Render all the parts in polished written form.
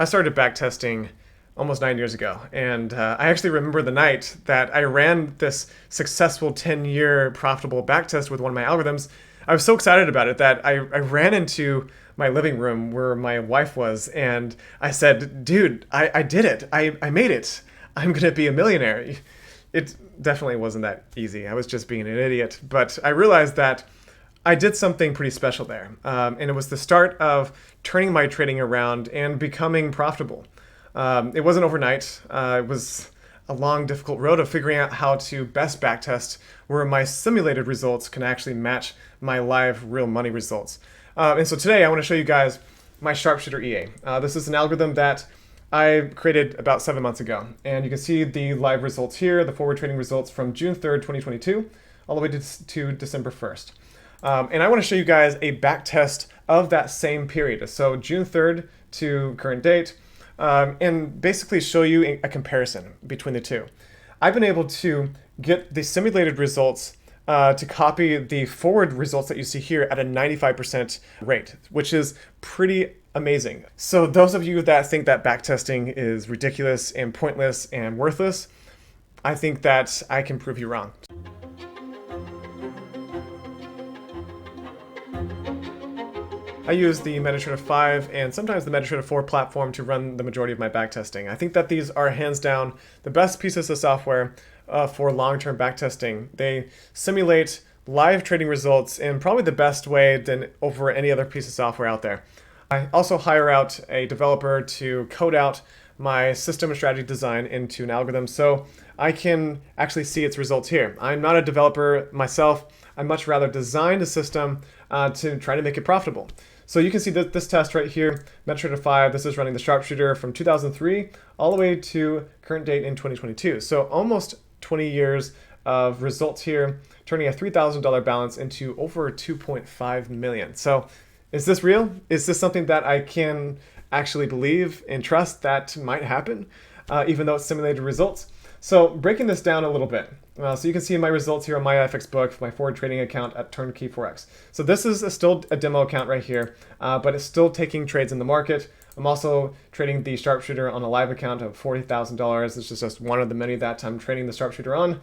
I started backtesting almost 9 years ago, and I actually remember the night that I ran this successful 10-year profitable backtest with one of my algorithms. I was so excited about it that I ran into my living room where my wife was, and I said, dude, I did it. I made it. I'm going to be a millionaire. It definitely wasn't that easy. I was just being an idiot. But I realized that I did something pretty special there. And it was the start of turning my trading around and becoming profitable. It wasn't overnight. It was a long, difficult road of figuring out how to best backtest where my simulated results can actually match my live real money results. And so today I want to show you guys my Sharpshooter EA. This is an algorithm that I created about 7 months ago. And you can see the live results here, the forward trading results from June 3rd, 2022, all the way to December 1st. And I want to show you guys a back test of that same period. So June 3rd to current date, and basically show you a comparison between the two. I've been able to get the simulated results to copy the forward results that you see here at a 95% rate, which is pretty amazing. So those of you that think that backtesting is ridiculous and pointless and worthless, I think that I can prove you wrong. I use the Metatrader 5 and sometimes the Metatrader 4 platform to run the majority of my backtesting. I think that these are hands down the best pieces of software for long-term backtesting. They simulate live trading results in probably the best way than over any other piece of software out there. I also hire out a developer to code out my system and strategy design into an algorithm so I can actually see its results here. I'm not a developer myself. I much rather design a system to try to make it profitable. So you can see that this test right here, Metatrader 5, this is running the Sharpshooter from 2003 all the way to current date in 2022. So almost 20 years of results here, turning a $3,000 balance into over 2.5 million. So is this real? Is this something that I can actually believe and trust that might happen, even though it's simulated results? So breaking this down a little bit. So you can see my results here on my FX book for my forward trading account at Turnkey Forex. So this is still a demo account right here, but it's still taking trades in the market. I'm also trading the Sharpshooter on a live account of $40,000. This is just one of the many that I'm trading the Sharpshooter on.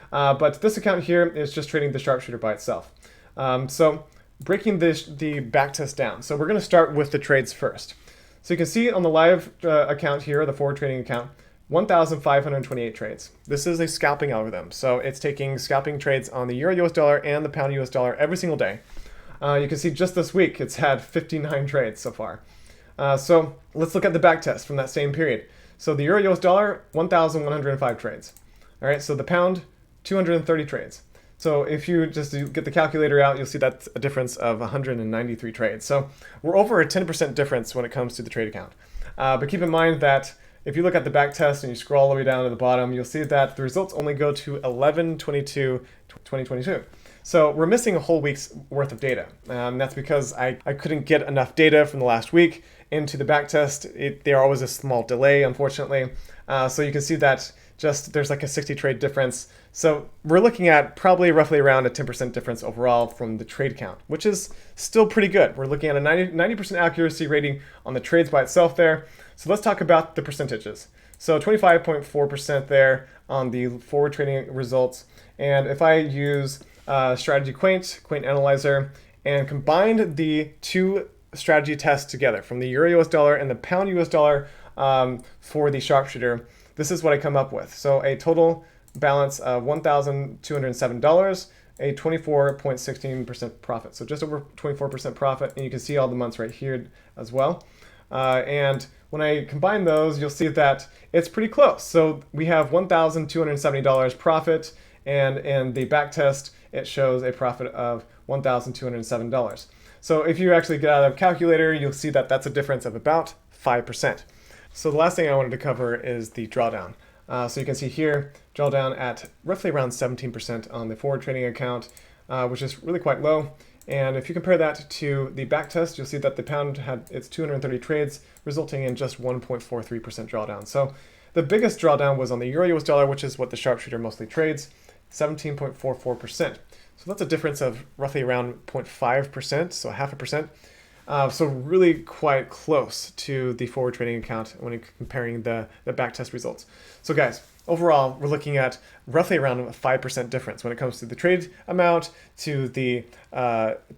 But this account here is just trading the Sharpshooter by itself. So breaking the backtest down. So we're going to start with the trades first. So you can see on the live account here, the forward trading account, 1,528 trades. This is a scalping algorithm. So it's taking scalping trades on the Euro US dollar and the Pound US dollar every single day. You can see just this week, it's had 59 trades so far. So let's look at the backtest from that same period. So the Euro US dollar, 1,105 trades. All right, so the Pound, 230 trades. So if you just get the calculator out, you'll see that's a difference of 193 trades. So we're over a 10% difference when it comes to the trade account. But keep in mind that if you look at the back test and you scroll all the way down to the bottom, you'll see that the results only go to 11/22/2022. So we're missing a whole week's worth of data. That's because I couldn't get enough data from the last week into the back test. There's always a small delay, unfortunately. So you can see that there's like a 60 trade difference. So we're looking at probably roughly around a 10% difference overall from the trade count, which is still pretty good. We're looking at a 90% accuracy rating on the trades by itself there. So let's talk about the percentages. So 25.4% there on the forward trading results. And if I use Strategy Quaint Analyzer, and combine the two strategy tests together from the Euro US dollar and the Pound US dollar for the Sharpshooter, this is what I come up with. So a total balance of $1,207, a 24.16% profit. So just over 24% profit, and you can see all the months right here as well. And when I combine those, you'll see that it's pretty close. So we have $1,270 profit, and in the back test, it shows a profit of $1,207. So if you actually get out of a calculator, you'll see that that's a difference of about 5%. So the last thing I wanted to cover is the drawdown. So you can see here, drawdown at roughly around 17% on the forward trading account, which is really quite low. And if you compare that to the back test, you'll see that the Pound had its 230 trades, resulting in just 1.43% drawdown. So the biggest drawdown was on the Euro US dollar, which is what the Sharpshooter mostly trades, 17.44%. So that's a difference of roughly around 0.5%, so half a percent. So really quite close to the forward trading account when you're comparing the backtest results. So guys, overall, we're looking at roughly around a 5% difference when it comes to the trade amount, to the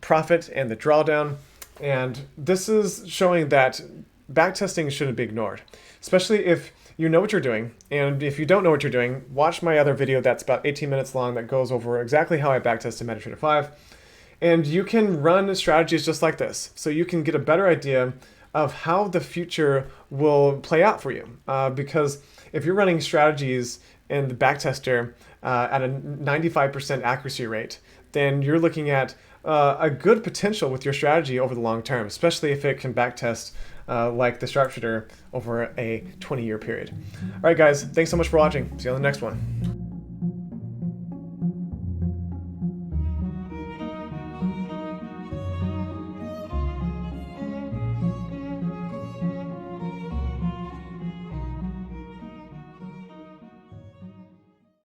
profit and the drawdown. And this is showing that backtesting shouldn't be ignored, especially if you know what you're doing. And if you don't know what you're doing, watch my other video that's about 18 minutes long that goes over exactly how I backtested Metatrader 5. And you can run strategies just like this. So you can get a better idea of how the future will play out for you. Because if you're running strategies in the backtester at a 95% accuracy rate, then you're looking at a good potential with your strategy over the long term, especially if it can backtest like the Sharpshooter over a 20-year period. All right, guys, thanks so much for watching. See you on the next one.